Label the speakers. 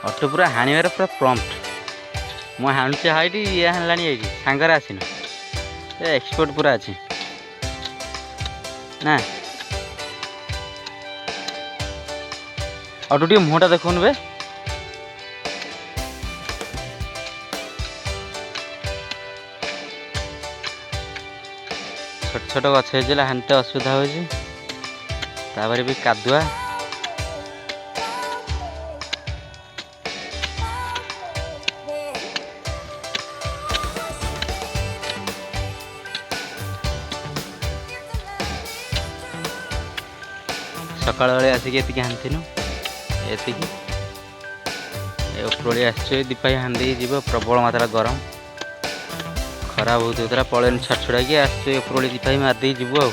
Speaker 1: Auto ପୁରା ହାଣିବାରେ ପୁରା prompt. ମୁଁ ହାଣୁଛି ହାଇଟି ଇଏ ହାଣିଲାଣି ଏଇଠି ସାଙ୍ଗରେ ଆସିନ ଏ ଏକ୍ସପର୍ଟ ପୁରା ଅଛି ନା। ଅଟୋ ଟିକେ ମୁହଁଟା ଦେଖୁନୁ ବେ। ଛୋଟ ଛୋଟ ଗଛ ହେଇଥିଲା ହାଣିତେ ଅସୁବିଧା ହେଉଛି, ତାପରେ ବି କାଦୁଆ। ସକାଳ ବେଳେ ଆସିକି ଏତିକି ହାଣିଥିନୁ, ଏତିକି ଏ ଉପରଓଳି ଆସିଛୁ ଦୀପାଇ ହାଣି ଦେଇକି ଯିବ। ପ୍ରବଳ ମାତ୍ରା ଗରମ, ଖରା ବହୁତ ହେଉଥିଲା, ପଳେଇନୁ ଛାଡ଼ ଛୁଡ଼ାକି ଆସିଛୁ ଉପରଓଳି ଦୀପାଇ ମାରିଦେଇ ଯିବୁ ଆଉ।